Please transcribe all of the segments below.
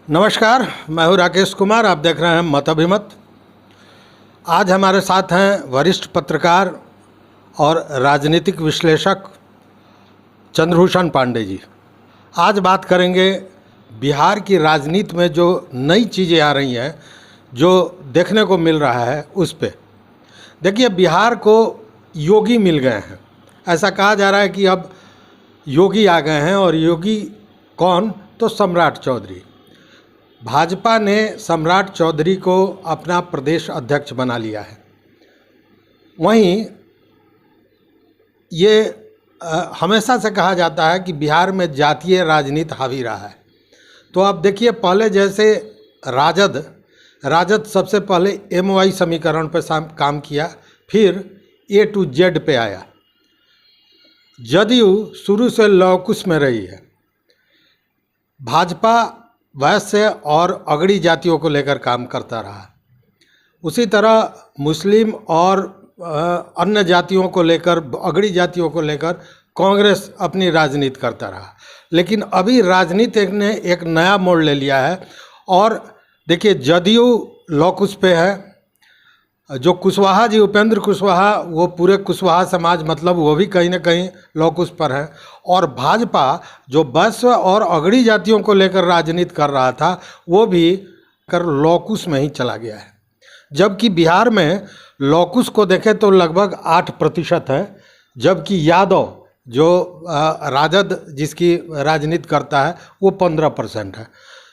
नमस्कार, मैं हूं राकेश कुमार। आप देख रहे हैं मत अभिमत। आज हमारे साथ हैं वरिष्ठ पत्रकार और राजनीतिक विश्लेषक चंद्रभूषण पांडे जी। आज बात करेंगे बिहार की राजनीति में जो नई चीज़ें आ रही हैं, जो देखने को मिल रहा है उस पे। देखिए, बिहार को योगी मिल गए हैं। ऐसा कहा जा रहा है कि अब योगी आ गए हैं, और योगी कौन? तो सम्राट चौधरी। भाजपा ने सम्राट चौधरी को अपना प्रदेश अध्यक्ष बना लिया है। वहीं ये हमेशा से कहा जाता है कि बिहार में जातीय राजनीति हावी रहा है। तो अब देखिए, पहले जैसे राजद सबसे पहले MY समीकरण पर काम किया, फिर A to Z पे आया। जदयू शुरू से लौकुश में रही है। भाजपा वैश्य और अगड़ी जातियों को लेकर काम करता रहा। उसी तरह मुस्लिम और अन्य जातियों को लेकर, अगड़ी जातियों को लेकर कांग्रेस अपनी राजनीति करता रहा। लेकिन अभी राजनीति ने एक नया मोड़ ले लिया है। और देखिए, जदयू लौकुश पे है। जो कुशवाहा जी, उपेंद्र कुशवाहा, वो पूरे कुशवाहा समाज, मतलब वो भी कहीं ना कहीं लौकुश पर है। और भाजपा जो वैश्य और अगड़ी जातियों को लेकर राजनीति कर रहा था, वो भी कर लौकुश में ही चला गया है। जबकि बिहार में लौकुश को देखें तो लगभग 8% है, जबकि यादव जो राजद जिसकी राजनीति करता है वो 15% है।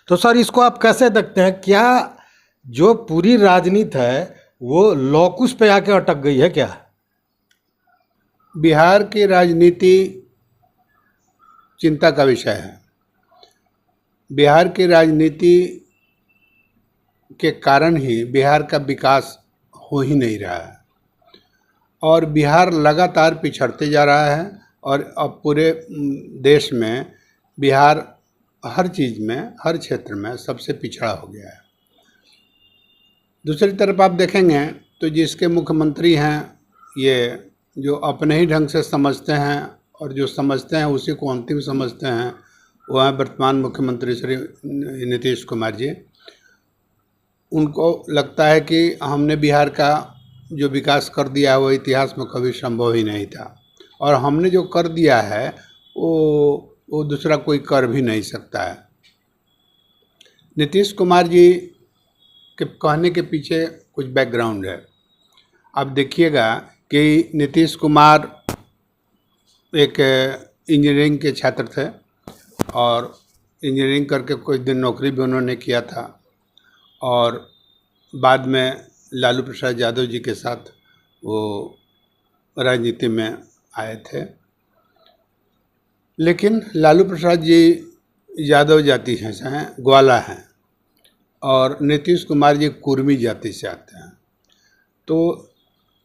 तो सर, इसको आप कैसे देखते हैं? क्या जो पूरी राजनीति है वो लौकुश पे आके अटक गई है क्या? बिहार की राजनीति चिंता का विषय है। बिहार की राजनीति के कारण ही बिहार का विकास हो ही नहीं रहा है, और बिहार लगातार पिछड़ते जा रहा है। और अब पूरे देश में बिहार हर चीज़ में, हर क्षेत्र में सबसे पिछड़ा हो गया है। दूसरी तरफ आप देखेंगे तो जिसके मुख्यमंत्री हैं, ये जो अपने ही ढंग से समझते हैं और जो समझते हैं उसी को अंतिम समझते हैं, वो हैं वर्तमान मुख्यमंत्री श्री नीतीश कुमार जी। उनको लगता है कि हमने बिहार का जो विकास कर दिया है वो इतिहास में कभी संभव ही नहीं था, और हमने जो कर दिया है वो दूसरा कोई कर भी नहीं सकता है। नीतीश कुमार जी के कहने के पीछे कुछ बैकग्राउंड है। आप देखिएगा कि नीतीश कुमार एक इंजीनियरिंग के छात्र थे, और इंजीनियरिंग करके कुछ दिन नौकरी भी उन्होंने किया था, और बाद में लालू प्रसाद यादव जी के साथ वो राजनीति में आए थे। लेकिन लालू प्रसाद जी यादव जाति से हैं, ग्वाला हैं, और नीतीश कुमार जी कुर्मी जाति से आते हैं। तो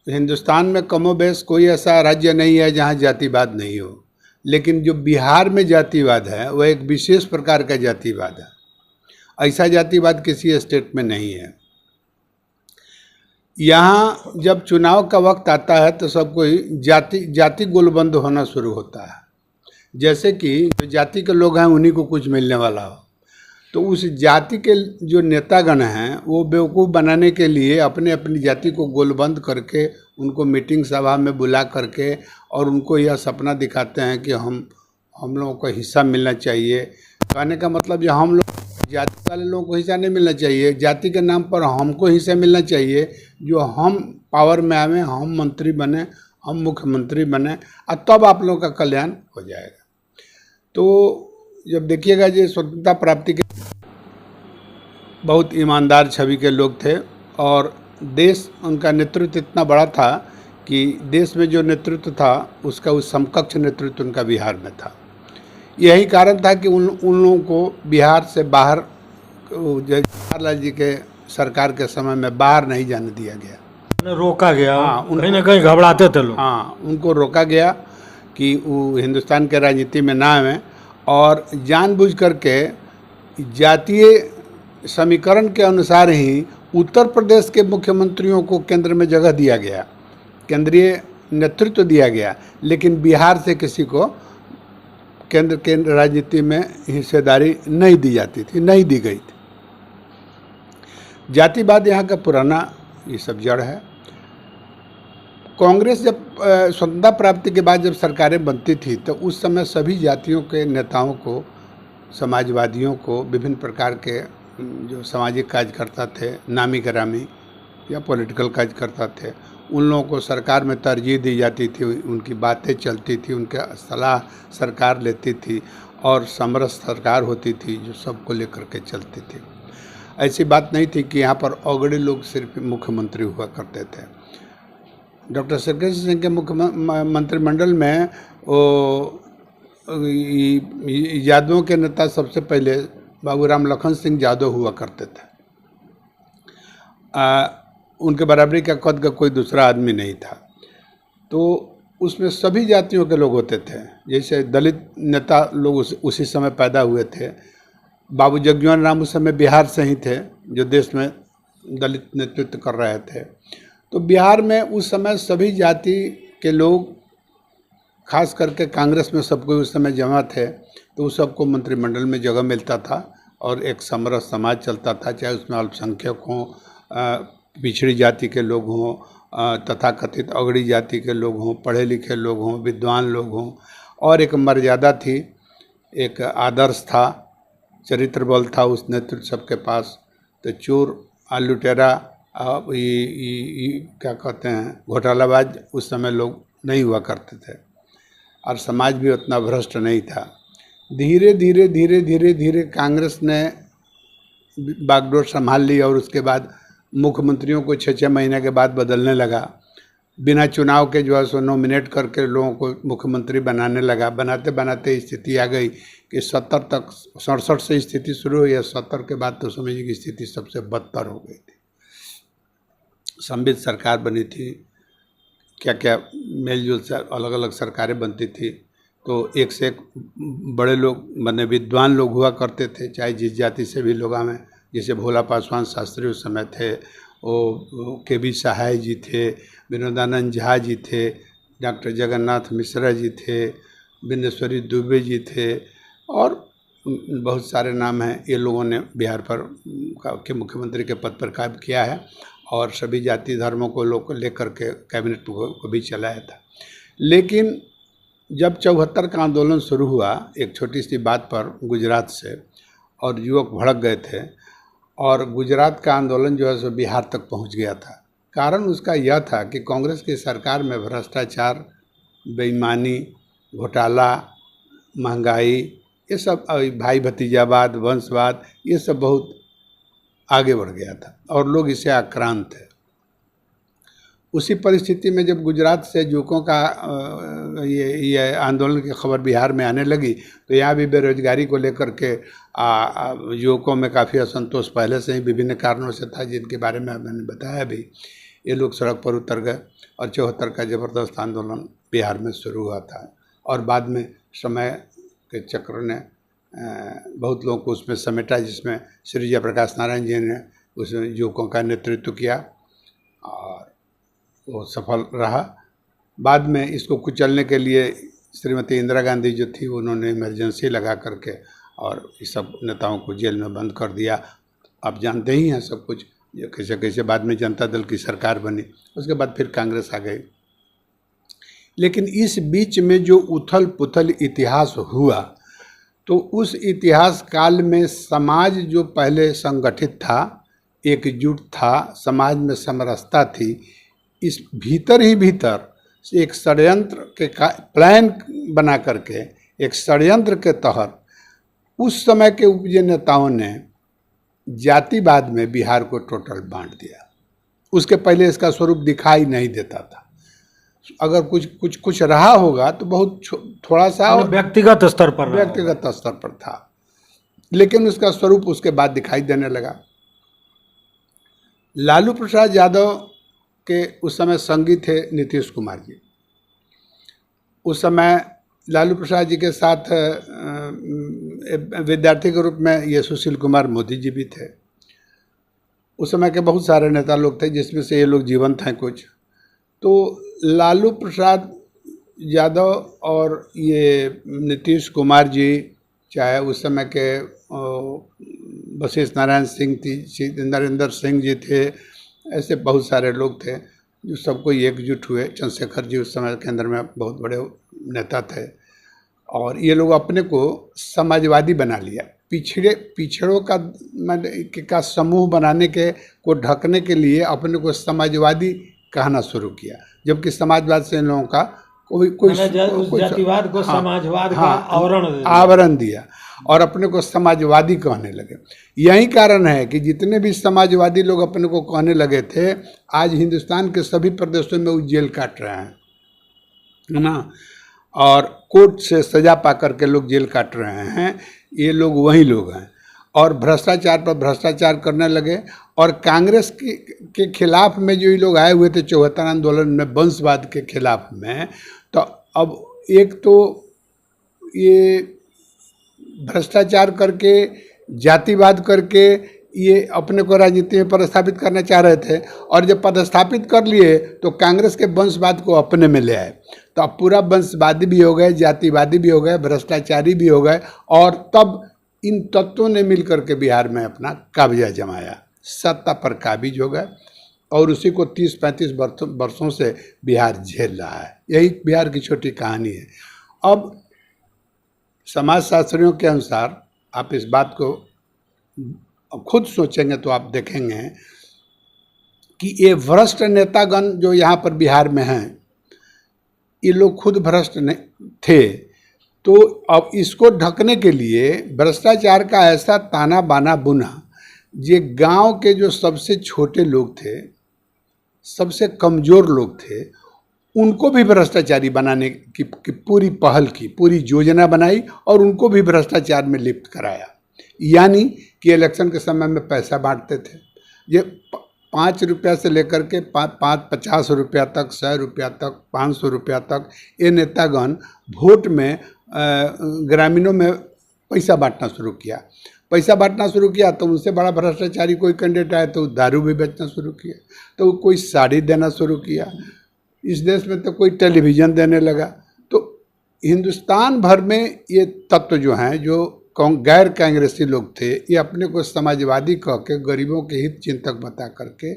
हिंदुस्तान में कमोबेश कोई ऐसा राज्य नहीं है जहाँ जातिवाद नहीं हो, लेकिन जो बिहार में जातिवाद है वह एक विशेष प्रकार का जातिवाद है। ऐसा जातिवाद किसी स्टेट में नहीं है। यहाँ जब चुनाव का वक्त आता है तो सब कोई जाति गोलबंद होना शुरू होता है। जैसे कि जो जाति के लोग हैं उन्हीं को कुछ मिलने वाला हो, तो उस जाति के जो नेतागण हैं वो बेवकूफ़ बनाने के लिए अपने अपनी जाति को गोलबंद करके उनको मीटिंग सभा में बुला करके और उनको यह सपना दिखाते हैं कि हम लोगों को हिस्सा मिलना चाहिए। कहने का मतलब जो हम लोग जाति वाले लोगों को हिस्सा नहीं मिलना चाहिए, जाति के नाम पर हमको हिस्सा मिलना चाहिए। जो हम पावर में आवे, हम मंत्री बने, हम मुख्यमंत्री बने, और तब आप लोगों का कल्याण हो जाएगा। तो जब देखिएगा, जो स्वतंत्रता प्राप्ति के बहुत ईमानदार छवि के लोग थे, और देश, उनका नेतृत्व इतना बड़ा था कि देश में जो नेतृत्व था उसका उस समकक्ष नेतृत्व उनका बिहार में था। यही कारण था कि उन लोगों को बिहार से बाहर, जवाहरलाल जी के सरकार के समय में बाहर नहीं जाने दिया गया, रोका गया। हाँ, कहीं ना कहीं घबराते थे लोग। हाँ, उनको रोका गया कि वो हिंदुस्तान के राजनीति में ना आए, और जानबूझ करके जातीय समीकरण के अनुसार ही उत्तर प्रदेश के मुख्यमंत्रियों को केंद्र में जगह दिया गया, केंद्रीय नेतृत्व दिया गया, लेकिन बिहार से किसी को केंद्र के राजनीति में हिस्सेदारी नहीं दी जाती थी, नहीं दी गई थी। जातिवाद यहाँ का पुराना ये सब जड़ है। कांग्रेस जब स्वतंत्रता प्राप्ति के बाद जब सरकारें बनती थी तो उस समय सभी जातियों के नेताओं को, समाजवादियों को, विभिन्न प्रकार के जो सामाजिक कार्यकर्ता थे, नामी गिरामी या पॉलिटिकल कार्यकर्ता थे, उन लोगों को सरकार में तरजीह दी जाती थी, उनकी बातें चलती थी, उनका सलाह सरकार लेती थी और समरस सरकार होती थी जो सबको लेकर के चलती थी। ऐसी बात नहीं थी कि यहाँ पर अगड़े लोग सिर्फ मुख्यमंत्री हुआ करते थे। डॉक्टर सरकेश सिंह के मंत्रिमंडल में यादवों के नेता सबसे पहले बाबूराम लखन सिंह यादव हुआ करते थे। उनके बराबरी का कद का कोई दूसरा आदमी नहीं था। तो उसमें सभी जातियों के लोग होते थे। जैसे दलित नेता लोग उसी समय पैदा हुए थे। बाबू जगजीवन राम उस समय बिहार से ही थे जो देश में दलित नेतृत्व कर रहे थे। तो बिहार में उस समय सभी जाति के लोग, खास करके कांग्रेस में सब कोई उस समय जमा थे, तो उस सबको मंत्रिमंडल में जगह मिलता था और एक समरस समाज चलता था, चाहे उसमें अल्पसंख्यक हों, पिछड़ी जाति के लोग हों, तथाकथित अगड़ी जाति के लोग हों, पढ़े लिखे लोग हों, विद्वान लोग हों, और एक मर्यादा थी, एक आदर्श था, चरित्र बल था उस नेतृत्व सबके पास। तो चोर, लुटेरा, क्या कहते हैं, घोटालाबाज उस समय लोग नहीं हुआ करते थे और समाज भी उतना भ्रष्ट नहीं था। धीरे धीरे धीरे धीरे धीरे कांग्रेस ने बागडोर संभाल ली और उसके बाद मुख्यमंत्रियों को 6-6 महीने के बाद बदलने लगा। बिना चुनाव के जो है सो नॉमिनेट करके लोगों को मुख्यमंत्री बनाने लगा। बनाते बनाते स्थिति आ गई कि 70 तक, 67 से स्थिति शुरू हुई है, 70 के बाद तो समझिए कि स्थिति सबसे बदतर हो गई थी। संवित सरकार बनी थी, क्या क्या मेलजोल से अलग अलग सरकारें बनती थी। तो एक से एक बड़े लोग, माने विद्वान लोग हुआ करते थे, चाहे जिस जाति से भी लोग आए। जैसे भोला पासवान शास्त्री उस समय थे, वो के.बी. सहाय जी थे, विनोदानंद झा जी थे, डॉक्टर जगन्नाथ मिश्रा जी थे, बिनेश्वरी दुबे जी थे, और बहुत सारे नाम हैं। ये लोगों ने बिहार पर के मुख्यमंत्री के पद पर काम किया है और सभी जाति धर्मों को लोग लेकर के कैबिनेट को भी चलाया था। लेकिन जब 74 का आंदोलन शुरू हुआ, एक छोटी सी बात पर गुजरात से, और युवक भड़क गए थे और गुजरात का आंदोलन जो है सो बिहार तक पहुंच गया था। कारण उसका यह था कि कांग्रेस की सरकार में भ्रष्टाचार, बेईमानी, घोटाला, महंगाई, ये सब, भाई भतीजावाद, वंशवाद, ये सब बहुत आगे बढ़ गया था और लोग इससे आक्रांत थे। उसी परिस्थिति में जब गुजरात से युवकों का ये आंदोलन की खबर बिहार में आने लगी, तो यहाँ भी बेरोजगारी को लेकर के युवकों में काफ़ी असंतोष पहले से ही विभिन्न कारणों से था, जिनके बारे में मैंने बताया भी। ये लोग सड़क पर उतर गए और 74 का ज़बरदस्त आंदोलन बिहार में शुरू हुआ था। और बाद में समय के चक्र ने बहुत लोगों को उसमें समेटा, जिसमें श्री जयप्रकाश नारायण जी ने उस युवकों का नेतृत्व किया और वो सफल रहा। बाद में इसको कुचलने के लिए श्रीमती इंदिरा गांधी जो थी, उन्होंने इमरजेंसी लगा करके और इस सब नेताओं को जेल में बंद कर दिया। आप जानते ही हैं सब कुछ, ये कैसे कैसे बाद में जनता दल की सरकार बनी, उसके बाद फिर कांग्रेस आ गई। लेकिन इस बीच में जो उथल पुथल इतिहास हुआ, तो उस इतिहास काल में समाज जो पहले संगठित था, एकजुट था, समाज में समरसता थी, इस भीतर ही भीतर एक षड्यंत्र के प्लान बना करके, एक षड्यंत्र के तहत उस समय के उपजे नेताओं ने जातिवाद में बिहार को टोटल बांट दिया। उसके पहले इसका स्वरूप दिखाई नहीं देता था। अगर कुछ रहा होगा तो बहुत थोड़ा सा व्यक्तिगत स्तर पर था, लेकिन उसका स्वरूप उसके बाद दिखाई देने लगा। लालू प्रसाद यादव के उस समय संगी थे नीतीश कुमार जी। उस समय लालू प्रसाद जी के साथ विद्यार्थी के रूप में ये सुशील कुमार मोदी जी भी थे। उस समय के बहुत सारे नेता लोग थे, जिसमें से ये लोग जीवंत हैं कुछ। तो लालू प्रसाद यादव और ये नीतीश कुमार जी, चाहे उस समय के वशिष्ठ नारायण सिंह थी, नरेंद्र सिंह जी थे, ऐसे बहुत सारे लोग थे जो सबको एकजुट हुए। चंद्रशेखर जी उस समय केंद्र में बहुत बड़े नेता थे और ये लोग अपने को समाजवादी बना लिया। पिछड़ों का समूह बनाने के को ढकने के लिए अपने को समाजवादी कहना शुरू किया, जबकि समाजवाद से इन लोगों का कोई उस जातिवाद को समाजवाद का आवरण दिया और अपने को समाजवादी कहने लगे। यही कारण है कि जितने भी समाजवादी लोग अपने को कहने लगे थे, आज हिंदुस्तान के सभी प्रदेशों में वो जेल काट रहे हैं, है ना, और कोर्ट से सजा पा करके लोग जेल काट रहे हैं। ये लोग वही लोग हैं और भ्रष्टाचार पर भ्रष्टाचार करने लगे। और कांग्रेस के खिलाफ में जो ये लोग आए हुए थे 74 आंदोलन में, वंशवाद के खिलाफ में, तो अब एक तो ये भ्रष्टाचार करके, जातिवाद करके ये अपने को राजनीति में पदस्थापित करना चाह रहे थे और जब पदस्थापित कर लिए तो कांग्रेस के वंशवाद को अपने में ले आए। तो अब पूरा वंशवादी भी हो गए, जातिवादी भी हो गए, भ्रष्टाचारी भी हो गए और तब इन तत्वों ने मिलकर के बिहार में अपना कब्जा जमाया, सत्ता पर काबिज हो गए और उसी को 30-35 वर्षों से बिहार झेल रहा है। यही बिहार की छोटी कहानी है। अब समाजशास्त्रियों के अनुसार आप इस बात को खुद सोचेंगे तो आप देखेंगे कि ये भ्रष्ट नेतागण जो यहाँ पर बिहार में हैं, ये लोग खुद भ्रष्ट थे। तो अब इसको ढकने के लिए भ्रष्टाचार का ऐसा ताना बाना बुना, ये गांव के जो सबसे छोटे लोग थे, सबसे कमज़ोर लोग थे, उनको भी भ्रष्टाचारी बनाने की पूरी पहल की, पूरी योजना बनाई और उनको भी भ्रष्टाचार में लिप्त कराया। यानी कि इलेक्शन के समय में पैसा बांटते थे। ये 5 रुपया से लेकर के 50 रुपया तक, 100 रुपया तक, 500 रुपया तक ये नेतागण वोट में ग्रामीणों में पैसा बांटना शुरू किया। पैसा बांटना शुरू किया तो उनसे बड़ा भ्रष्टाचारी कोई कैंडिडेट आए तो दारू भी बेचना शुरू किया, तो कोई साड़ी देना शुरू किया। इस देश में तो कोई टेलीविज़न देने लगा। तो हिंदुस्तान भर में ये तत्व जो हैं, जो गैर कांग्रेसी लोग थे, ये अपने को समाजवादी कह के, गरीबों के हित चिंतक बता करके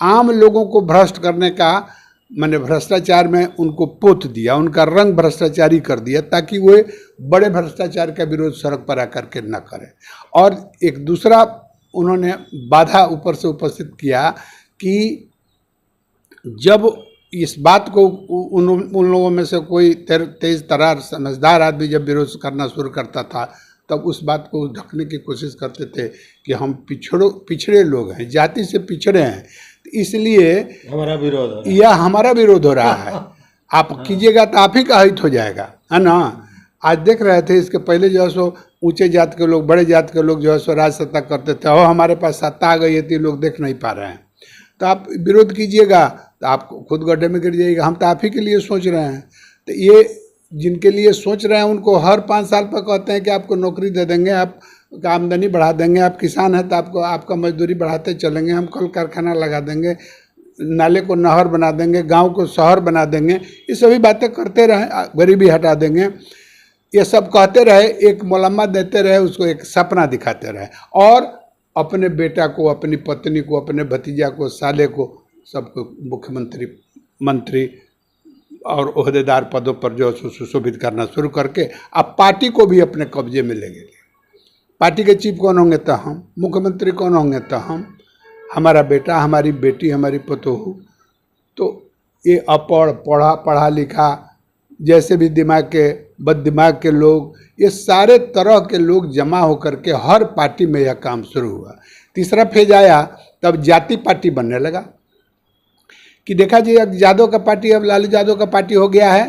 आम लोगों को भ्रष्ट करने का, मैंने भ्रष्टाचार में उनको पोत दिया, उनका रंग भ्रष्टाचारी कर दिया ताकि वो बड़े भ्रष्टाचार का विरोध सड़क पर आकर के न करें। और एक दूसरा उन्होंने बाधा ऊपर से उपस्थित किया कि जब इस बात को उन लोगों में से कोई तेज तरार समझदार आदमी जब विरोध करना शुरू करता था, तब उस बात को ढकने की कोशिश करते थे कि हम पिछड़े लोग हैं, जाति से पिछड़े हैं, इसलिए हमारा विरोध हो रहा है। आप कीजिएगा तो आप ही का हित हो जाएगा, है ना। आज देख रहे थे, इसके पहले जो है सो ऊंचे जात के लोग, बड़े जात के लोग जो है सो राज सत्ता करते थे, और हमारे पास सत्ता आ गई है तो लोग देख नहीं पा रहे हैं। तो आप विरोध कीजिएगा तो आप खुद गड्ढे में गिर जाइएगा। हम तो आप ही के लिए सोच रहे हैं। तो ये जिनके लिए सोच रहे हैं उनको हर 5 साल पर कहते हैं कि आपको नौकरी दे देंगे, आप आमदनी बढ़ा देंगे, आप किसान हैं तो आपका मजदूरी बढ़ाते चलेंगे, हम कल कारखाना लगा देंगे, नाले को नहर बना देंगे, गांव को शहर बना देंगे। ये सभी बातें करते रहे, गरीबी हटा देंगे, ये सब कहते रहे, एक मुलम्मा देते रहे, उसको एक सपना दिखाते रहे और अपने बेटा को, अपनी पत्नी को, अपने भतीजा को, साले को, सबको मुख्यमंत्री, मंत्री और ओहदेदार पदों पर जो सुशोभित करना शुरू करके अब पार्टी को भी अपने कब्जे में ले गए। पार्टी के चीफ कौन होंगे तो हम, मुख्यमंत्री कौन होंगे तो हम, हमारा बेटा, हमारी बेटी, हमारी पतोहू। तो ये पढ़ा लिखा, जैसे भी दिमाग के बददिमाग के लोग, ये सारे तरह के लोग जमा होकर के हर पार्टी में यह काम शुरू हुआ। तीसरा फेज आया, तब जाति पार्टी बनने लगा कि देखा जी अब यादव का पार्टी, अब लालू यादव का पार्टी हो गया है,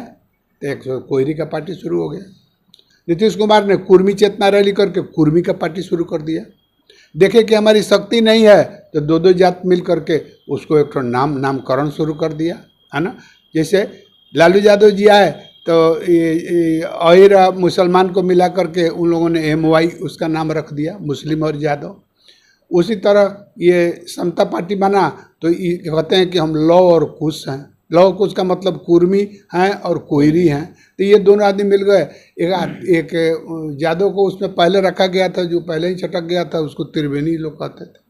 तो एक कोहरी का पार्टी शुरू हो गया। नीतीश कुमार ने कुर्मी चेतना रैली करके कुर्मी का पार्टी शुरू कर दिया। देखे कि हमारी शक्ति नहीं है तो 2-2 जात मिल करके उसको एक नामकरण शुरू कर दिया, है ना। जैसे लालू यादव जी आए तो अहिर मुसलमान को मिला करके उन लोगों ने MY उसका नाम रख दिया, मुस्लिम और यादव। उसी तरह ये समता पार्टी बना तो ये कहते हैं कि हम लौ और कुश हैं, लौकुश का मतलब कुर्मी हैं और कोयरी हैं, तो ये दोनों आदमी मिल गए। एक यादव को उसमें पहले रखा गया था, जो पहले ही छटक गया था, उसको त्रिवेणी लोग कहते थे।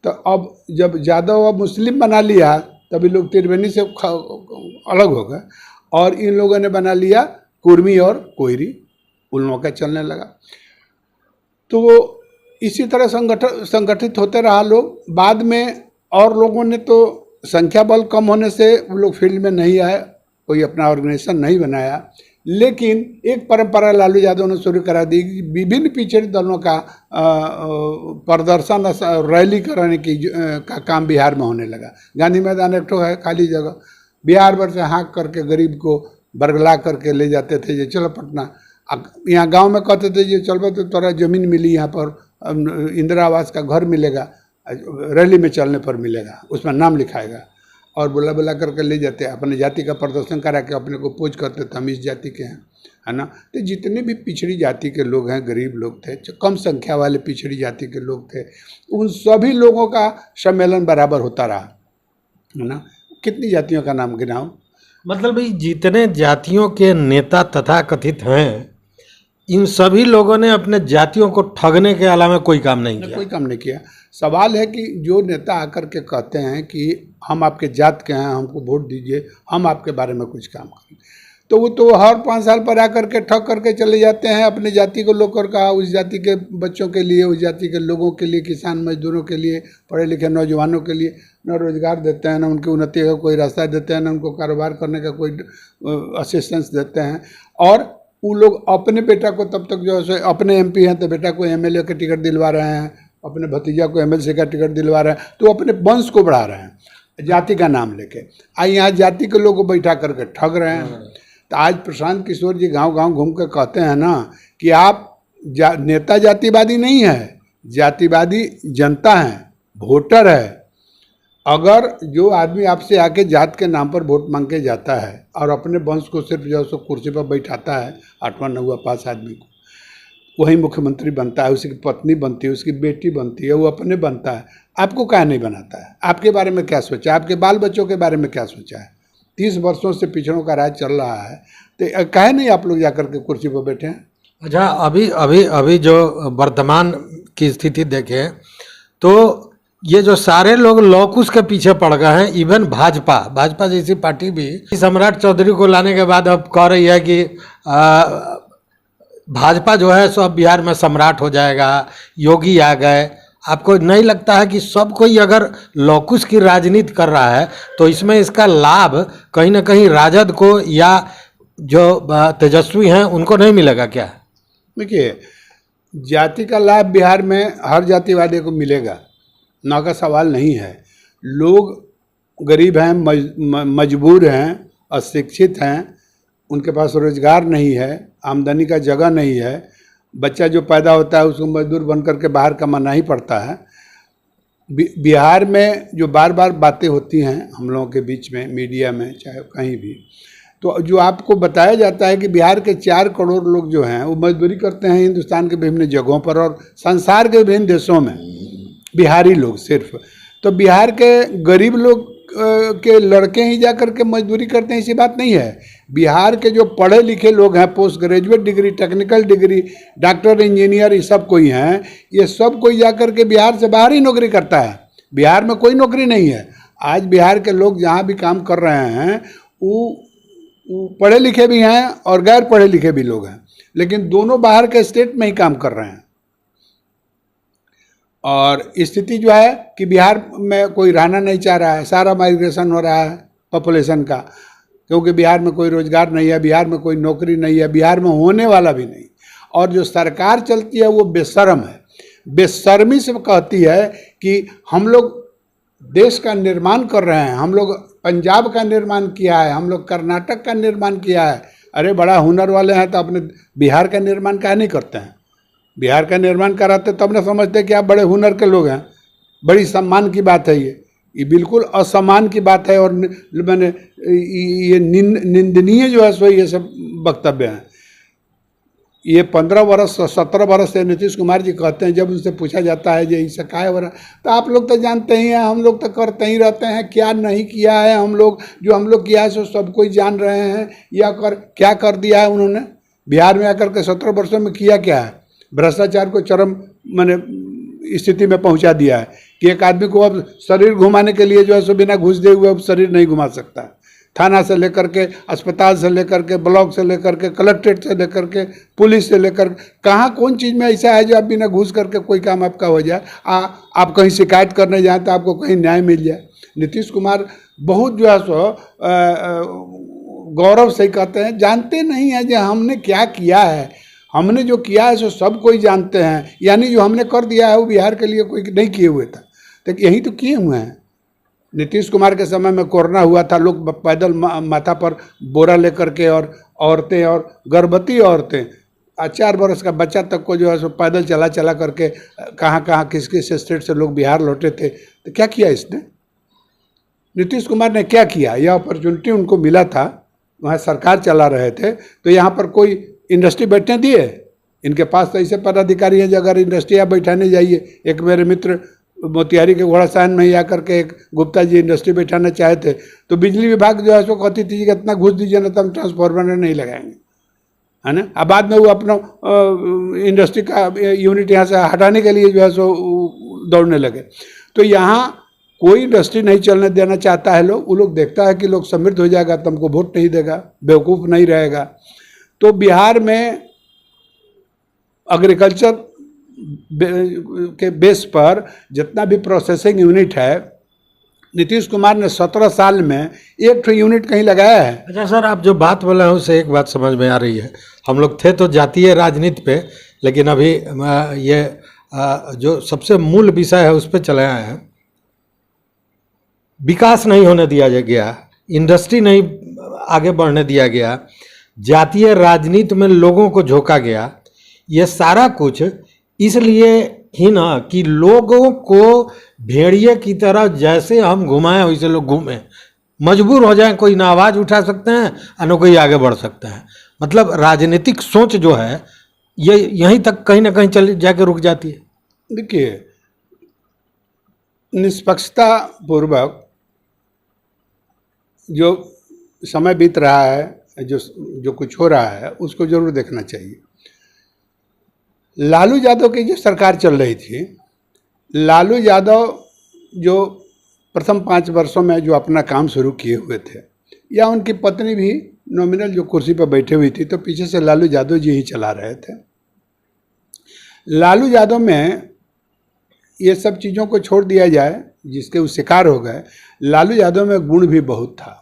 तो अब जब यादव अब मुस्लिम बना लिया, तभी लोग त्रिवेणी से अलग हो गए और इन लोगों ने बना लिया कुर्मी और कोयरी, उन लोगों का चलने लगा। तो इसी तरह संगठित होते रहा लोग। बाद में और लोगों ने तो संख्या बल कम होने से वो लोग फील्ड में नहीं आए, कोई अपना ऑर्गेनाइजेशन नहीं बनाया, लेकिन एक परंपरा लालू यादव ने शुरू करा दी कि विभिन्न पिछड़े दलों का प्रदर्शन रैली कराने का काम बिहार में होने लगा। गांधी मैदान एक ठो है खाली जगह, बिहार भर से हाँक करके गरीब को बरगला करके ले जाते थे, ये चलो पटना। यहाँ गांव में कहते थे ये चलो तो तोरा जमीन मिली, यहाँ पर इंदिरा आवास का घर मिलेगा, रैली में चलने पर मिलेगा, उसमें नाम लिखाएगा, और बुला बुला करके ले जाते, अपने जाति का प्रदर्शन करा के अपने को पोज करते थे हम इस जाति के हैं, है ना। तो जितने भी पिछड़ी जाति के लोग हैं, गरीब लोग थे, कम संख्या वाले पिछड़ी जाति के लोग थे, उन सभी लोगों का सम्मेलन बराबर होता रहा, है ना। कितनी जातियों का नाम गिनाऊं? मतलब भाई जितने जातियों के नेता तथा कथित हैं, इन सभी लोगों ने अपने जातियों को ठगने के अलावा कोई काम नहीं किया। कोई काम नहीं किया। सवाल है कि जो नेता आकर के कहते हैं कि हम आपके जात के हैं, हमको वोट दीजिए, हम आपके बारे में कुछ काम करें, तो वो तो हर 5 साल पर आकर के ठग करके चले जाते हैं। अपने जाति को लोग कहा, उस जाति के बच्चों के लिए, उस जाति के लोगों के लिए, किसान मजदूरों के लिए, पढ़े लिखे नौजवानों के लिए न रोजगार देते हैं, न उनकी उन्नति का कोई रास्ता देते हैं, न उनको कारोबार करने का कोई असिस्टेंस देते हैं। और वो लोग अपने बेटा को तब तक जो है, अपने एमपी हैं तो बेटा को एमएलए का टिकट दिलवा रहे हैं, अपने भतीजा को एमएलसी का टिकट दिलवा रहे हैं, तो अपने वंश को बढ़ा रहे हैं जाति का नाम लेके। यहाँ जाति के लोगों को बैठा करके ठग रहे हैं। तो आज प्रशांत किशोर जी गांव गांव घूम कर कहते हैं ना कि आप नेता जातिवादी नहीं है, जातिवादी जनता है, वोटर है। अगर जो आदमी आपसे आके जात के नाम पर वोट मांग के जाता है और अपने वंश को सिर्फ जो है कुर्सी पर बैठाता है, 8वां 9वां पास आदमी को, वही मुख्यमंत्री बनता है, उसकी पत्नी बनती है, उसकी बेटी बनती है, वो अपने बनता है, आपको काहे नहीं बनाता है? आपके बारे में क्या सोचा है? आपके बाल बच्चों के बारे में क्या सोचा है? 30 वर्षों से पिछड़ों का राज चल रहा है, तो काहे नहीं आप लोग जाकर के कुर्सी पर बैठे हैं? अच्छा, अभी जो वर्तमान की स्थिति देखें तो ये जो सारे लोग लौकुश के पीछे पड़ गए हैं, इवन भाजपा जैसी पार्टी भी सम्राट चौधरी को लाने के बाद अब कह रही है कि भाजपा जो है सो अब बिहार में सम्राट हो जाएगा, योगी आ गए। आपको नहीं लगता है कि सब कोई अगर लौकुश की राजनीति कर रहा है तो इसमें इसका लाभ कहीं ना कहीं राजद को या जो तेजस्वी हैं उनको नहीं मिलेगा क्या? देखिए, जाति का लाभ बिहार में हर जातिवादी को मिलेगा, ना का सवाल नहीं है। लोग गरीब हैं, मजबूर हैं, अशिक्षित हैं, उनके पास रोजगार नहीं है, आमदनी का जगह नहीं है, बच्चा जो पैदा होता है उसको मजदूर बन करके बाहर कमाना ही पड़ता है। बिहार में जो बार बार बातें होती हैं हम लोगों के बीच में, मीडिया में, चाहे कहीं भी, तो जो आपको बताया जाता है कि बिहार के 4 करोड़ लोग जो हैं वो मजदूरी करते हैं हिंदुस्तान के विभिन्न जगहों पर और संसार के विभिन्न देशों में, बिहारी लोग सिर्फ। तो बिहार के गरीब लोग के लड़के ही जा कर के मजदूरी करते हैं, ऐसी बात नहीं है। बिहार के जो पढ़े लिखे लोग हैं, post graduate degree, technical degree, doctor, engineer, ये सब कोई हैं, ये सब कोई जा कर के बिहार से बाहर ही नौकरी करता है। बिहार में कोई नौकरी नहीं है। आज बिहार के लोग जहाँ भी काम कर रहे हैं वो पढ़े लिखे भी हैं और गैर पढ़े लिखे भी लोग हैं, लेकिन दोनों बाहर के स्टेट में ही काम कर रहे हैं। और स्थिति जो है कि बिहार में कोई रहना नहीं चाह रहा है, सारा माइग्रेशन हो रहा है पॉपुलेशन का, क्योंकि बिहार में कोई रोजगार नहीं है, बिहार में कोई नौकरी नहीं है, बिहार में होने वाला भी नहीं। और जो सरकार चलती है वो बेशर्म है, बेशर्मी से कहती है कि हम लोग देश का निर्माण कर रहे हैं, हम लोग पंजाब का निर्माण किया है, हम लोग कर्नाटक का निर्माण किया है। अरे बड़ा हुनर वाले हैं तो अपने बिहार का निर्माण काहे नहीं करते हैं? बिहार का निर्माण कराते तब ना समझते कि आप बड़े हुनर के लोग हैं। बड़ी सम्मान की बात है ये बिल्कुल असम्मान की बात है। और मैंने ये निंदनीय जो है सो ये सब वक्तव्य हैं। ये 15 वर्ष 17 वर्ष से नीतीश कुमार जी कहते हैं, जब उनसे पूछा जाता है ये इससे काय हो रहा, तो आप लोग तो जानते ही हैं, हम लोग तो करते ही रहते हैं, क्या नहीं किया है हम लोग, जो हम लोग किया है सो सब कोई जान रहे हैं। या क्या कर दिया है उन्होंने बिहार में आकर के 17 वर्षों में, किया क्या है? भ्रष्टाचार को चरम माने स्थिति में पहुंचा दिया है कि एक आदमी को अब शरीर घुमाने के लिए जो है सो बिना घूस दे हुए अब शरीर नहीं घुमा सकता है। थाना से लेकर के, अस्पताल से लेकर के, ब्लॉक से लेकर के, कलेक्ट्रेट से लेकर के, पुलिस से लेकर, कहाँ कौन चीज़ में ऐसा है जो आप बिना घूस करके कोई काम आपका हो जाए। आप कहीं शिकायत करने जाएँ तो आपको कहीं न्याय मिल जाए। नीतीश कुमार बहुत जो है सो गौरव से कहते हैं, जानते नहीं है जो हमने क्या किया है। हमने जो किया है सो सब कोई जानते हैं, यानी जो हमने कर दिया है वो बिहार के लिए कोई नहीं किए हुए था, तो यही तो किए हुए हैं। नीतीश कुमार के समय में कोरोना हुआ था, लोग पैदल माथा पर बोरा लेकर के, और औरतें और गर्भवती औरतें 4 वर्ष का बच्चा तक को जो है सो पैदल चला चला करके कहाँ कहाँ किस किस स्टेट से लोग बिहार लौटे थे। तो क्या किया इसने? नीतीश कुमार ने क्या किया? यह अपॉर्चुनिटी उनको मिला था, वहाँ सरकार चला रहे थे, तो यहाँ पर कोई इंडस्ट्री बैठने दिए? इनके पास तो ऐसे पदाधिकारी हैं जो अगर इंडस्ट्री आप बैठाने जाइए, एक मेरे मित्र मोतिहारी के घोड़ासाहन में ही आकर के एक गुप्ता जी इंडस्ट्री बैठाना चाहे थे, तो बिजली विभाग जो है उसको कहती थी कि इतना घूस दीजिए ना तो हम ट्रांसफार्मर नहीं लगाएंगे, है ना। अब बाद में वो अपना इंडस्ट्री का यूनिट यहाँ से हटाने के लिए जो है सो दौड़ने लगे। तो यहाँ कोई इंडस्ट्री नहीं चलने देना चाहता है लोग। वो लोग देखता है कि लोग समृद्ध हो जाएगा तो हमको वोट नहीं देगा, बेवकूफ़ नहीं रहेगा। तो बिहार में एग्रीकल्चर के बेस पर जितना भी प्रोसेसिंग यूनिट है, नीतीश कुमार ने 17 साल में एक तो यूनिट कहीं लगाया है। अच्छा सर, आप जो बात बोले हैं उससे एक बात समझ में आ रही है। हम लोग थे तो जातीय राजनीति पे, लेकिन अभी ये जो सबसे मूल विषय है उस पर चले आए हैं। विकास नहीं होने दिया गया, इंडस्ट्री नहीं आगे बढ़ने दिया गया, जातीय राजनीति में लोगों को झोंका गया। ये सारा कुछ इसलिए ही ना कि लोगों को भेड़िए की तरह जैसे हम घुमाएं वैसे लोग घूमें, मजबूर हो जाएं। कोई ना आवाज़ उठा सकते हैं और न कोई आगे बढ़ सकते हैं। मतलब राजनीतिक सोच जो है ये यहीं तक कहीं ना कहीं चल जाके रुक जाती है। देखिए, निष्पक्षता पूर्वक जो समय बीत रहा है, जो कुछ हो रहा है, उसको जरूर देखना चाहिए। लालू यादव की जो सरकार चल रही थी, लालू यादव जो प्रथम 5 वर्षों में जो अपना काम शुरू किए हुए थे, या उनकी पत्नी भी नॉमिनल जो कुर्सी पर बैठी हुई थी, तो पीछे से लालू यादव जी ही चला रहे थे। लालू यादव में ये सब चीज़ों को छोड़ दिया जाए जिसके वो शिकार हो गए, लालू यादव में गुण भी बहुत था।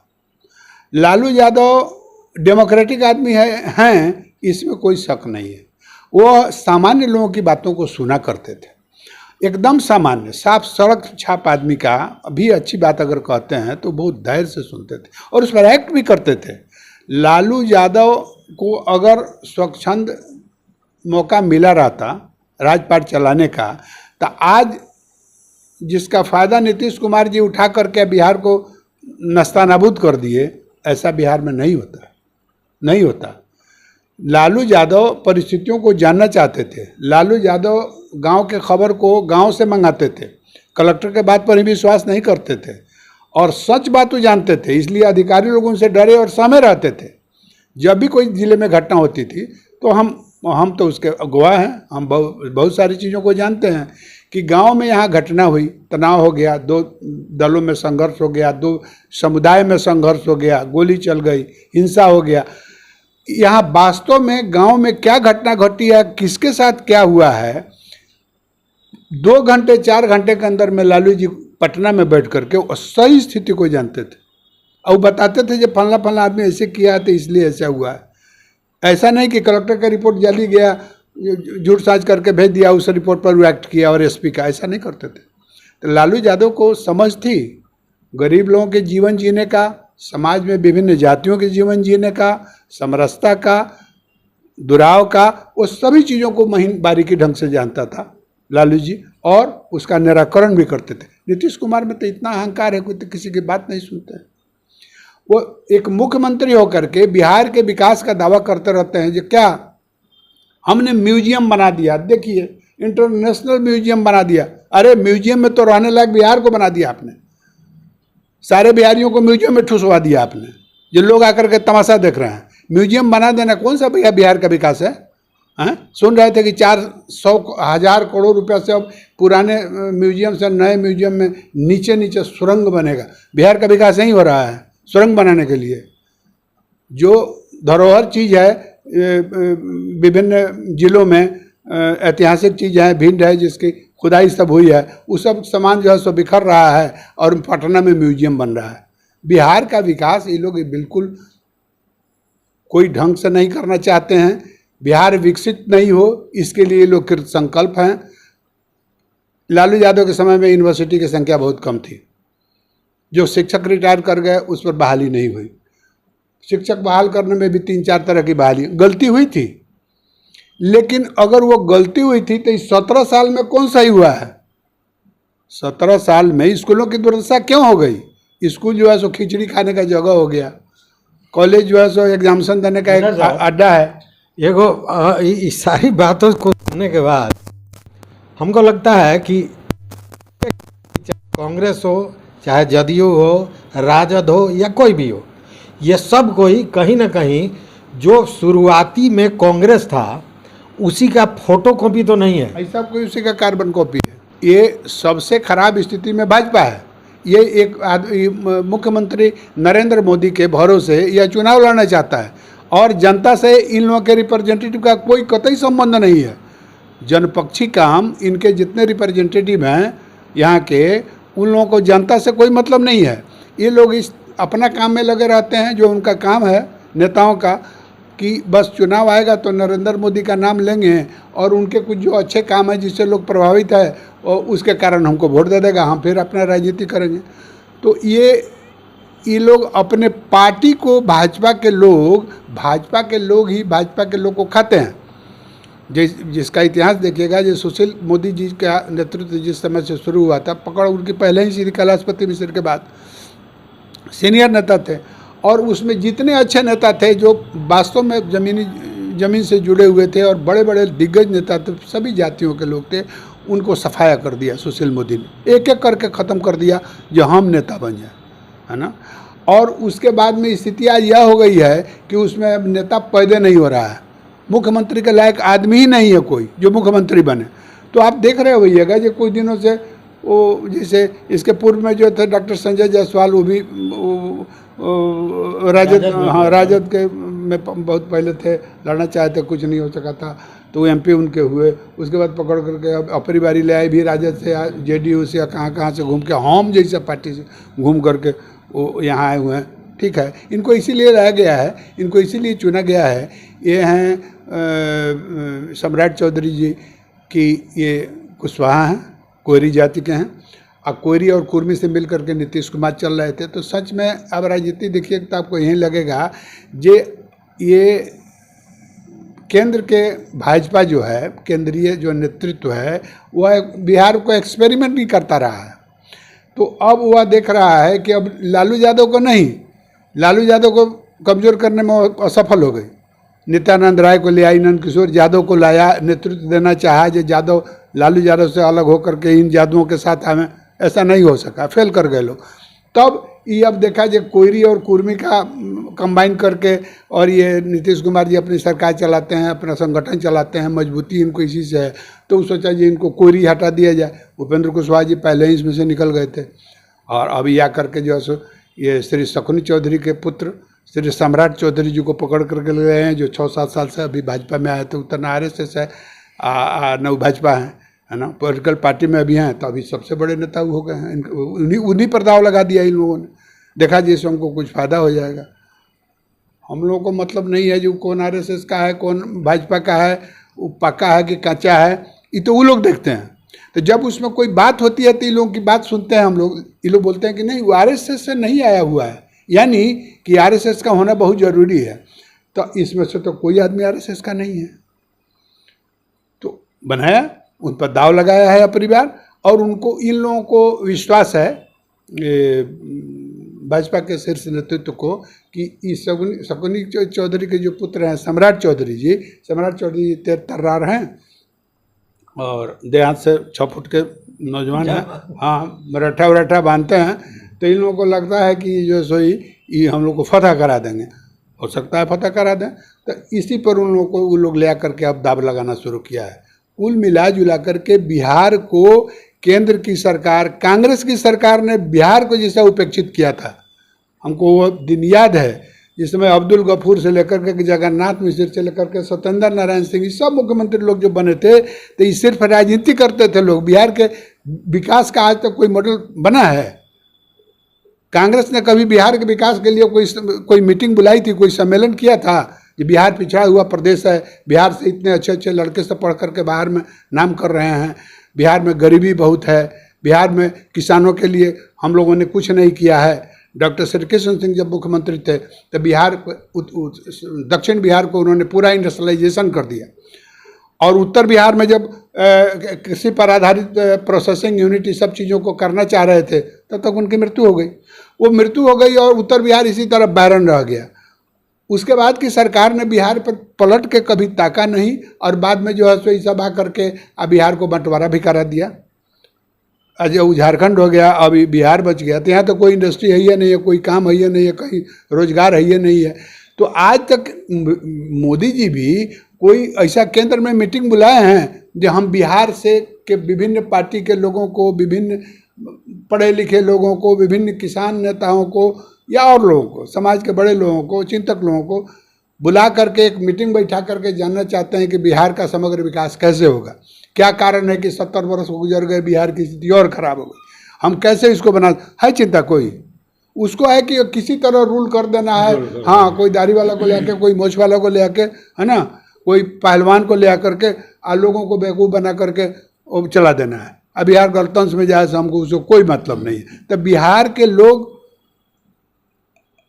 लालू यादव डेमोक्रेटिक आदमी हैं, इसमें कोई शक नहीं है। वो सामान्य लोगों की बातों को सुना करते थे, एकदम सामान्य साफ सड़क छाप आदमी का भी अच्छी बात अगर कहते हैं तो बहुत धैर्य से सुनते थे और उस पर एक्ट भी करते थे। लालू यादव को अगर स्वच्छंद मौका मिला रहता राजपाट चलाने का, तो आज जिसका फ़ायदा नीतीश कुमार जी उठा करके बिहार को नस्तानाबूद कर दिए, ऐसा बिहार में नहीं होता। लालू यादव परिस्थितियों को जानना चाहते थे। लालू यादव गांव के खबर को गांव से मंगाते थे, कलेक्टर के बात पर ही विश्वास नहीं करते थे और सच बात वो जानते थे, इसलिए अधिकारी लोग उनसे डरे और सहमे रहते थे। जब भी कोई जिले में घटना होती थी तो हम तो उसके गवाह हैं, हम बहुत सारी चीज़ों को जानते हैं कि गांव में यहाँ घटना हुई, तनाव हो गया, 2 दलों में संघर्ष हो गया, 2 समुदाय में संघर्ष हो गया, गोली चल गई, हिंसा हो गया। यहाँ वास्तव में गांव में क्या घटना घटी है, किसके साथ क्या हुआ है, 2 घंटे 4 घंटे के अंदर में लालू जी पटना में बैठ करके सही स्थिति को जानते थे और बताते थे जो फलना आदमी ऐसे किया है तो इसलिए ऐसा हुआ है। ऐसा नहीं कि कलेक्टर का रिपोर्ट जल्दी गया, झूठ साझ करके भेज दिया, उस रिपोर्ट पर एक्ट किया और एसपी का, ऐसा नहीं करते थे। तो लालू यादव को समझ थी गरीब लोगों के जीवन जीने का, समाज में विभिन्न जातियों के जीवन जीने का, समरसता का, दुराव का, वो सभी चीज़ों को महीन बारीकी ढंग से जानता था लालू जी और उसका निराकरण भी करते थे। नीतीश कुमार में तो इतना अहंकार है, कोई तो किसी की बात नहीं सुनते। वो एक मुख्यमंत्री होकर के बिहार के विकास का दावा करते रहते हैं जो क्या हमने म्यूजियम बना दिया, देखिए इंटरनेशनल म्यूजियम बना दिया। अरे म्यूजियम में तो रहने लायक बिहार को बना दिया आपने, सारे बिहारियों को म्यूजियम में ठुसवा दिया आपने, जो लोग आकर के तमाशा देख रहे हैं। म्यूजियम बना देना कौन सा भैया बिहार का विकास है? हैं? सुन रहे थे कि 400,000 करोड़ रुपया से अब पुराने म्यूजियम से नए म्यूजियम में नीचे नीचे सुरंग बनेगा। बिहार का विकास नहीं हो रहा है सुरंग बनाने के लिए। जो धरोहर चीज़ है विभिन्न जिलों में ऐतिहासिक चीज़ है, भिंड है जिसकी खुदाई सब हुई है, वो सब सामान जो है सो बिखर रहा है और पटना में म्यूजियम बन रहा है। बिहार का विकास ये लोग बिल्कुल कोई ढंग से नहीं करना चाहते हैं। बिहार विकसित नहीं हो इसके लिए ये लोग कृत संकल्प हैं। लालू यादव के समय में यूनिवर्सिटी की संख्या बहुत कम थी, जो शिक्षक रिटायर कर गए उस पर बहाली नहीं हुई। शिक्षक बहाल करने में भी 3-4 तरह की बहाली गलती हुई थी, लेकिन अगर वो गलती हुई थी तो इस 17 साल में कौन सही हुआ है? 17 साल में स्कूलों की दुर्दशा क्यों हो गई? स्कूल जो है सो खिचड़ी खाने का जगह हो गया, कॉलेज जो है सो एग्जामिनेशन देने का एक अड्डा है। एगो इस सारी बातों को सुनने के बाद हमको लगता है कि कांग्रेस हो चाहे जदयू हो राजद हो या कोई भी हो, ये सब कोई कहीं ना कहीं जो शुरुआती में कांग्रेस था उसी का फोटो कॉपी तो नहीं है, ऐसा कोई उसी का कार्बन कॉपी है। ये सबसे खराब स्थिति में भाजपा है। ये एक मुख्यमंत्री नरेंद्र मोदी के भरोसे यह चुनाव लड़ना चाहता है और जनता से इन लोगों के रिप्रेजेंटेटिव का कोई कतई संबंध नहीं है। जनपक्षी काम इनके जितने रिप्रेजेंटेटिव हैं यहाँ के, उन लोगों को जनता से कोई मतलब नहीं है। ये लोग इस अपना काम में लगे रहते हैं, जो उनका काम है नेताओं का, कि बस चुनाव आएगा तो नरेंद्र मोदी का नाम लेंगे और उनके कुछ जो अच्छे काम है जिससे लोग प्रभावित है और उसके कारण हमको वोट दे देगा, हम फिर अपना राजनीति करेंगे। तो ये लोग अपने पार्टी को भाजपा के लोग ही भाजपा के लोग को खाते हैं। जिसका इतिहास देखिएगा, जो सुशील मोदी जी का नेतृत्व जिस समय से शुरू हुआ था, पकड़ उनकी पहले ही श्री कैलाशपति मिश्र के बाद सीनियर नेता थे, और उसमें जितने अच्छे नेता थे जो वास्तव में ज़मीन से जुड़े हुए थे और बड़े बड़े दिग्गज नेता थे, सभी जातियों के लोग थे, उनको सफाया कर दिया सुशील मोदी ने, एक एक करके ख़त्म कर दिया जो हम नेता बन जाए, है ना। और उसके बाद में स्थिति आज यह हो गई है कि उसमें अब नेता पैदा नहीं हो रहा है, मुख्यमंत्री के लायक आदमी ही नहीं है कोई जो मुख्यमंत्री बने। तो आप देख रहे होइएगा जो कुछ दिनों से वो, जैसे इसके पूर्व में जो थे डॉक्टर संजय जायसवाल, वो भी राजद के में बहुत पहले थे, लड़ना चाहे थे, कुछ नहीं हो सका था, तो वो MP उनके हुए। उसके बाद पकड़ करके अब अपनी बारी ले आए भी राजद से, JDU से, या कहाँ से घूम के, हम जैसे पार्टी से घूम करके वो यहाँ आए हुए हैं। ठीक है, इनको इसीलिए लाया गया है, इनको इसीलिए चुना गया है। ये हैं सम्राट चौधरी जी की, ये कुशवाहा हैं, कोयरी जाति के हैं। अब कोयरी और कुर्मी से मिल करके नीतीश कुमार चल रहे थे। तो सच में अब राजनीति देखिए तो आपको यही लगेगा ये केंद्र के भाजपा जो है, केंद्रीय जो नेतृत्व है, वह बिहार को एक्सपेरिमेंट नहीं करता रहा है। तो अब वह देख रहा है कि अब लालू यादव को नहीं, लालू यादव को कमज़ोर करने में असफल हो गई। नित्यानंद राय को ले आई, नंद किशोर यादव को लाया, नेतृत्व देना चाहा, जो यादव लालू यादव से अलग होकर के इन यादवों के साथ हमें, ऐसा नहीं हो सका, फेल कर गए लोग। तब ये अब देखा जो कोयरी और कुर्मी का कंबाइन करके, और ये नीतीश कुमार जी अपनी सरकार चलाते हैं, अपना संगठन चलाते हैं, मजबूती इनको इसी से है। तो सोचा जी इनको कोयरी हटा दिया जाए। उपेंद्र कुशवाहा जी पहले ही इसमें से निकल गए थे, और अब यह करके जो है सो ये श्री शकुनी चौधरी के पुत्र श्री सम्राट चौधरी जी को पकड़ करके ले गए हैं, जो 6-7 साल से अभी भाजपा में आए थे। उतना ना RSS है, न भाजपा है ना, पॉलिटिकल पार्टी में अभी हैं, तो अभी सबसे बड़े नेता हो गए हैं। उन्हीं पर दाव लगा दिया इन लोगों ने, देखा जैसे हमको कुछ फ़ायदा हो जाएगा। हम लोगों को मतलब नहीं है जो कौन RSS का है, कौन भाजपा का है, वो पक्का है कि कच्चा है, ये तो वो लोग देखते हैं। तो जब उसमें कोई बात होती है तो इन लोगों की बात सुनते हैं हम लोग। ये लोग बोलते हैं कि नहीं, वो RSS से नहीं आया हुआ है, यानी कि RSS का होना बहुत ज़रूरी है। तो इसमें से तो कोई आदमी RSS का नहीं है, तो बनाया, उन पर दाव लगाया है परिवार। और उनको, इन लोगों को विश्वास है भाजपा के शीर्ष नेतृत्व को कि इस शकुनी चौधरी के जो पुत्र हैं सम्राट चौधरी जी तर्रार हैं और देहात से 6 फुट के नौजवान हैं। हाँ, मराठा वराठा बांधते हैं, तो इन लोगों को लगता है कि जो सोई ये हम लोग को फतह करा देंगे, हो सकता है फतह करा दें। तो इसी पर उन लोग ले आकर के अब दाव लगाना शुरू किया है। कुल मिला जुला करके बिहार को केंद्र की सरकार, कांग्रेस की सरकार ने बिहार को जैसा उपेक्षित किया था, हमको वो दिन याद है जिसमें अब्दुल गफूर से लेकर के जगन्नाथ मिश्र से लेकर के सत्येंद्र नारायण सिंह, ये सब मुख्यमंत्री लोग जो बने थे, तो ये सिर्फ राजनीति करते थे लोग। बिहार के विकास का आज तक कोई मॉडल बना है? कांग्रेस ने कभी बिहार के विकास के लिए कोई मीटिंग बुलाई थी, कोई सम्मेलन किया था कि बिहार पिछड़ा हुआ प्रदेश है, बिहार से इतने अच्छे अच्छे लड़के सब पढ़ करके बाहर में नाम कर रहे हैं, बिहार में गरीबी बहुत है, बिहार में किसानों के लिए हम लोगों ने कुछ नहीं किया है। डॉक्टर श्रीकृष्ण सिंह जब मुख्यमंत्री थे तो बिहार दक्षिण बिहार को उन्होंने पूरा इंडस्ट्रियलाइजेशन कर दिया, और उत्तर बिहार में जब कृषि पर आधारित प्रोसेसिंग यूनिट सब चीज़ों को करना चाह रहे थे तब तक उनकी मृत्यु हो गई। वो मृत्यु हो गई और उत्तर बिहार इसी तरह बैरन रह गया। उसके बाद की सरकार ने बिहार पर पलट के कभी ताका नहीं, और बाद में जो है सो सब आ करके अब बिहार को बंटवारा भी करा दिया। जब झारखंड हो गया, अभी बिहार बच गया, तो यहाँ तो कोई इंडस्ट्री है ही नहीं है, कोई काम है ही नहीं है, कहीं रोजगार है ही नहीं है। तो आज तक मोदी जी भी कोई ऐसा केंद्र में मीटिंग बुलाए हैं जो हम बिहार से के विभिन्न पार्टी के लोगों को, विभिन्न पढ़े लिखे लोगों को, विभिन्न किसान नेताओं को या और लोगों को, समाज के बड़े लोगों को, चिंतक लोगों को बुला करके एक मीटिंग बैठा करके जानना चाहते हैं कि बिहार का समग्र विकास कैसे होगा, क्या कारण है कि 70 वर्ष गुजर गए, बिहार की स्थिति और खराब हो गई, हम कैसे इसको बना है? चिंता कोई उसको है कि किसी तरह रूल कर देना है। हाँ, कोई दाढ़ी वाला को ले आके, कोई मोछ वाला को ले आके, है ना, कोई पहलवान को ले आकर के लोगों को बेवकूफ़ बना करके चला देना है। अब बिहार गणतंत्र में जाए, हमको उसको कोई मतलब नहीं है। तो बिहार के लोग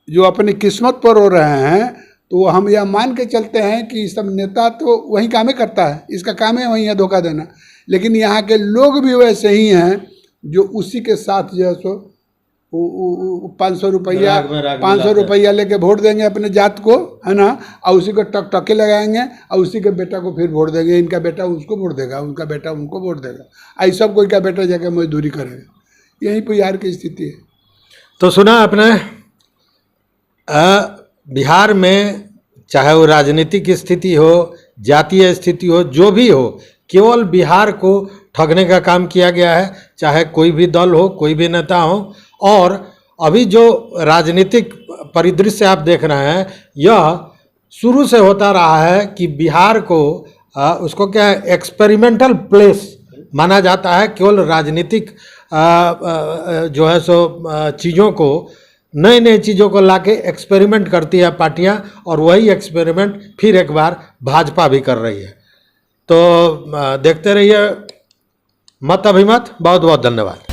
जो अपनी किस्मत पर रो रहे हैं, तो हम यह मान के चलते हैं कि सब नेता तो वही कामें करता है, इसका काम है वही है धोखा देना, लेकिन यहाँ के लोग भी वैसे ही हैं जो उसी के साथ जो है सो 500 रुपया लेके वोट देंगे अपने जात को, है ना, और उसी को टकटके लगाएंगे और उसी के बेटा को फिर वोट देंगे। इनका बेटा उसको वोट देगा, उनका बेटा उनको वोट देगा, ऐसा सब कोई का बेटा जाकर मजदूरी करेगा। यही बिहार की स्थिति है। तो सुना आपने, बिहार में चाहे वो राजनीतिक स्थिति हो, जातीय स्थिति हो, जो भी हो, केवल बिहार को ठगने का काम किया गया है, चाहे कोई भी दल हो, कोई भी नेता हो। और अभी जो राजनीतिक परिदृश्य आप देख रहे हैं, यह शुरू से होता रहा है कि बिहार को उसको क्या है, एक्सपेरिमेंटल प्लेस माना जाता है। केवल राजनीतिक जो है सो चीज़ों को, नए नए चीज़ों को लाके एक्सपेरिमेंट करती है पार्टियां, और वही एक्सपेरिमेंट फिर एक बार भाजपा भी कर रही है। तो देखते रहिए मत अभिमत। बहुत बहुत धन्यवाद।